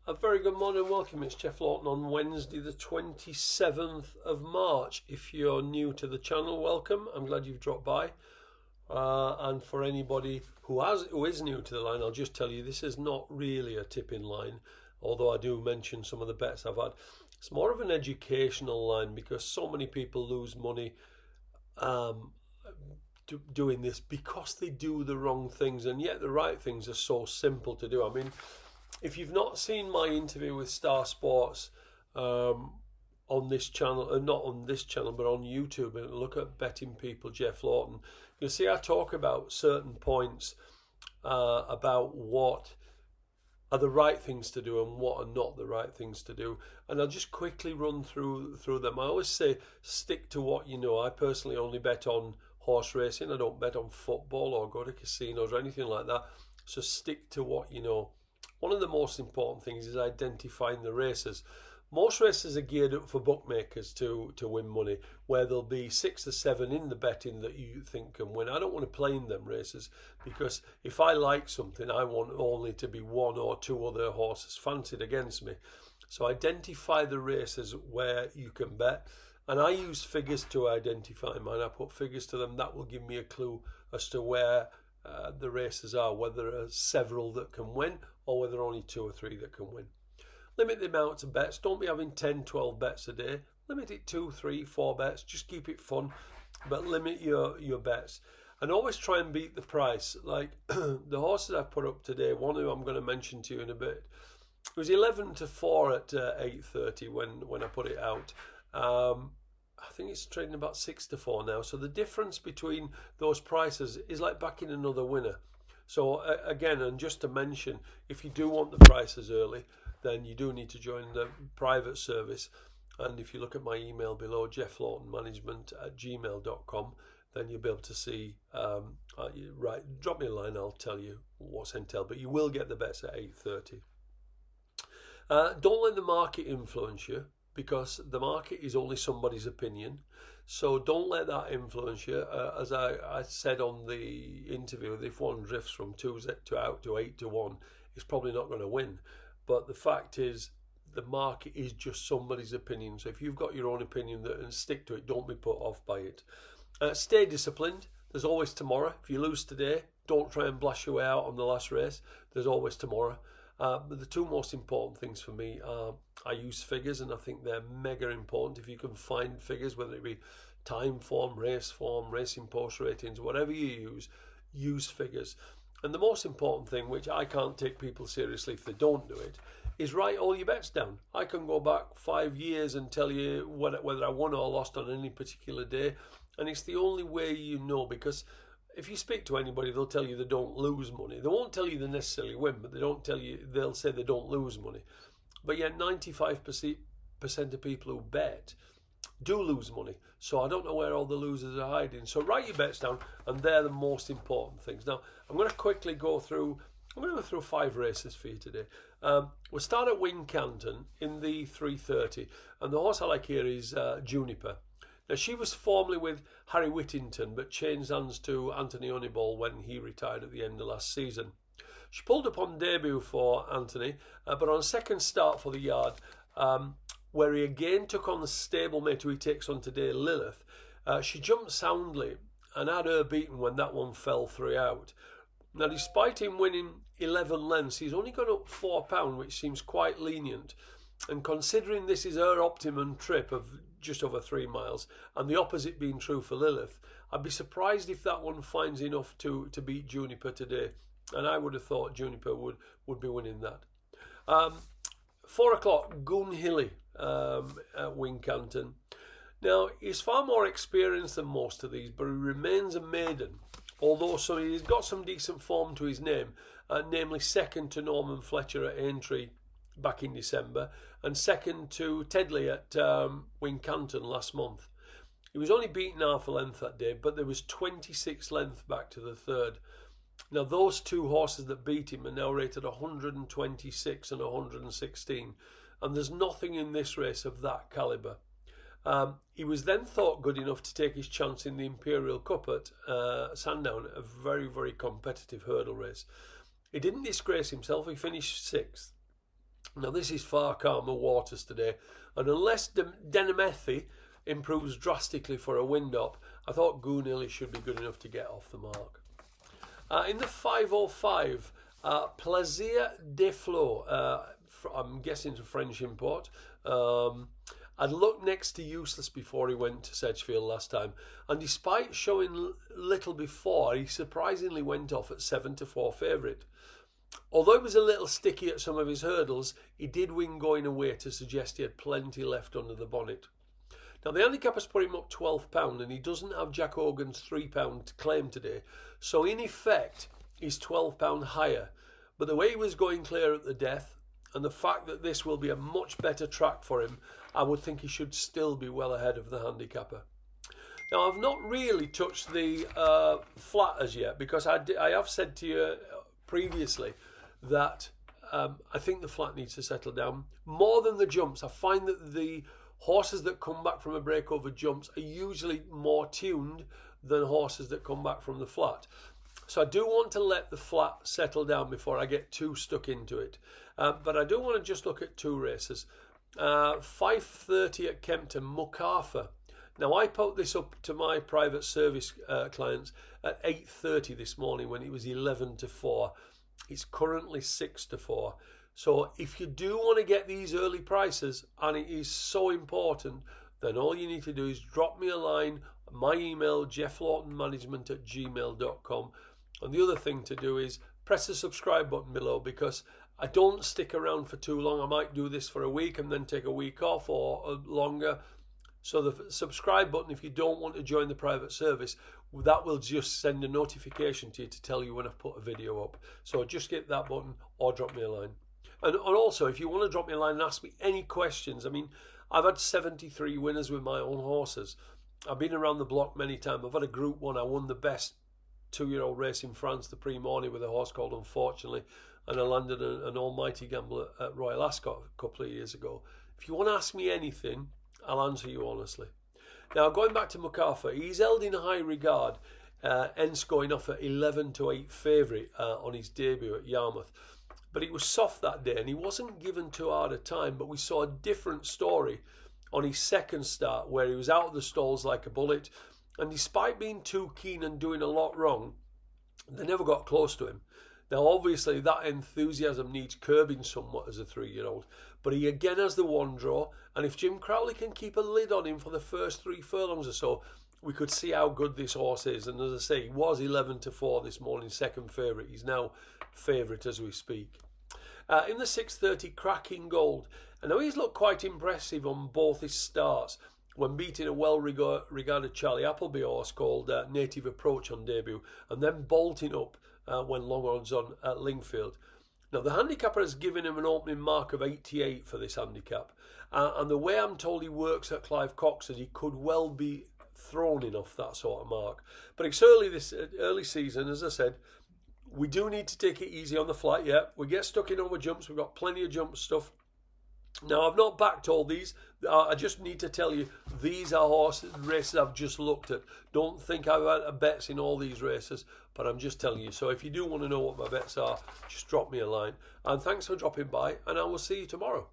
A very good morning, welcome. It's Jeff Lawghton on Wednesday, the 27th of March. If you're new to the channel, welcome. I'm glad you've dropped by. And for anybody who is new to the line, I'll just tell you this is not really a tipping line, although I do mention some of the bets I've had. It's more of an educational line because so many people lose money doing this because they do the wrong things, and yet the right things are so simple to do. I mean, if you've not seen my interview with Star Sports on this channel, not on this channel, but on YouTube, and look at Betting People, Jeff Lawghton, you'll see I talk about certain points about what are the right things to do and what are not the right things to do. And I'll just quickly run through them. I always say stick to what you know. I personally only bet on horse racing. I don't bet on football or go to casinos or anything like that. So stick to what you know. One of the most important things is identifying the races. Most races are geared up for bookmakers to win money, where there'll be 6 or 7 in the betting that you think can win. I don't want to play in them races because if I like something, I want only to be 1 or 2 other horses fancied against me. So identify the races where you can bet. And I use figures to identify mine. I put figures to them. That will give me a clue as to where the races are, whether there are several that can win or whether only 2 or 3 that can win. Limit the amount of bets. Don't be having 10, 12 bets a day. Limit it 2, 3, 4 bets. Just keep it fun, but limit your bets. And always try and beat the price. Like the horses I've put up today, one who I'm going to mention to you in a bit, it was 11 to 4 at 8:30 when I put it out. I think it's trading about 6 to 4 now. So the difference between those prices is like backing another winner. So again, and just to mention, if you do want the prices early, then you do need to join the private service. And if you look at my email below, jefflaughtonmanagement@gmail.com, then you'll be able to see, drop me a line, I'll tell you what's entailed. But you will get the bets at 8:30. Don't let the market influence you, because the market is only somebody's opinion. So don't let that influence you. As I said on the interview, if one drifts from 2 to out to 8 to 1, it's probably not going to win. But the fact is, the market is just somebody's opinion. So if you've got your own opinion and stick to it, don't be put off by it. Stay disciplined. There's always tomorrow. If you lose today, don't try and blast your way out on the last race. There's always tomorrow. But the 2 most important things for me are I use figures, and I think they're mega important. If you can find figures, whether it be time form, racing post ratings, whatever you use figures. And the most important thing, which I can't take people seriously if they don't do it, is write all your bets down. I can go back 5 years and tell you whether I won or lost on any particular day, and it's the only way you know, because if you speak to anybody, they'll tell you they don't lose money. They won't tell you they necessarily win, but they'll say they don't lose money. But yet 95% of people who bet do lose money. So I don't know where all the losers are hiding. So write your bets down, and they're the most important things. Now, I'm going to quickly go through 5 races for you today. We'll start at Wincanton in the 3:30, and the horse I like here is Juniper. Now, she was formerly with Harry Whittington, but changed hands to Anthony Honeyball when he retired at the end of last season. She pulled up on debut for Anthony, but on second start for the yard, where he again took on the stablemate who he takes on today, Lilith, she jumped soundly and had her beaten when that one fell 3 out. Now, despite him winning 11 lengths, he's only gone up £4, which seems quite lenient. And considering this is her optimum trip of just over 3 miles, and the opposite being true for Lilith, I'd be surprised if that one finds enough to beat Juniper today. And I would have thought Juniper would be winning that. 4 o'clock, Goonhilly at Wincanton. Now, he's far more experienced than most of these, but he remains a maiden. Although he's got some decent form to his name, namely second to Norman Fletcher at Aintree back in December, and second to Tedley at Wincanton last month. He was only beaten half a length that day, but there was 26 lengths back to the third. Now, those 2 horses that beat him are now rated 126 and 116, and there's nothing in this race of that calibre. He was then thought good enough to take his chance in the Imperial Cup at Sandown, a very, very competitive hurdle race. He didn't disgrace himself, he finished 6th. Now this is far calmer waters today, and unless Denemethi improves drastically for a wind up, I thought Goonhilly should be good enough to get off the mark. In the 505, Plaisir des Flots, I'm guessing it's a French import. I'd looked next to useless before he went to Sedgefield last time, and despite showing little before, he surprisingly went off at 7-4 favourite. Although he was a little sticky at some of his hurdles, he did win going away to suggest he had plenty left under the bonnet. Now the handicapper's put him up £12 and he doesn't have Jack Hogan's £3 to claim today, so in effect he's £12 higher. But the way he was going clear at the death, and the fact that this will be a much better track for him, I would think he should still be well ahead of the handicapper. Now I've not really touched the flat as yet, because I have said to you previously that I think the flat needs to settle down more than the jumps. I find that the horses that come back from a break over jumps are usually more tuned than horses that come back from the flat. So I do want to let the flat settle down before I get too stuck into it. But I do want to just look at two races. 5:30 at Kempton, Mucarfer. Now I put this up to my private service clients at 8:30 this morning when it was 11-4. It's currently 6-4. So if you do want to get these early prices, and it is so important, then all you need to do is drop me a line. My email, jefflaughtonmanagement@gmail.com. And the other thing to do is press the subscribe button below, because I don't stick around for too long. I might do this for a week and then take a week off or longer. So the subscribe button, if you don't want to join the private service, that will just send a notification to you to tell you when I've put a video up. So just hit that button or drop me a line. And also, if you want to drop me a line and ask me any questions, I mean, I've had 73 winners with my own horses. I've been around the block many times. I've had a Group 1. I won the best 2-year-old race in France the pre-morning with a horse called Unfortunately, and I landed an almighty gamble at Royal Ascot a couple of years ago. If you want to ask me anything, I'll answer you honestly. Now, going back to Mucarfer, he's held in high regard, hence going off at 11-8 favourite on his debut at Yarmouth. But it was soft that day and he wasn't given too hard a time, but we saw a different story on his second start where he was out of the stalls like a bullet, and despite being too keen and doing a lot wrong, they never got close to him. Now obviously that enthusiasm needs curbing somewhat as a 3-year-old, but he again has the one draw, and if Jim Crowley can keep a lid on him for the first 3 furlongs or so, we could see how good this horse is. And as I say, he was 11-4 this morning, second favourite. He's now favourite as we speak. In the 6:30, Cracking Gold. And now he's looked quite impressive on both his starts when beating a well-regarded Charlie Appleby horse called Native Approach on debut, and then bolting up when long odds on at Lingfield. Now the handicapper has given him an opening mark of 88 for this handicap, and the way I'm told he works at Clive Cox's, he could well be thrown in off that sort of mark. But it's early season, as I said. We do need to take it easy on the flat yet. We get stuck in over jumps. We've got plenty of jump stuff. Now, I've not backed all these. I just need to tell you, these are races I've just looked at. Don't think I've had bets in all these races, but I'm just telling you. So if you do want to know what my bets are, just drop me a line. And thanks for dropping by, and I will see you tomorrow.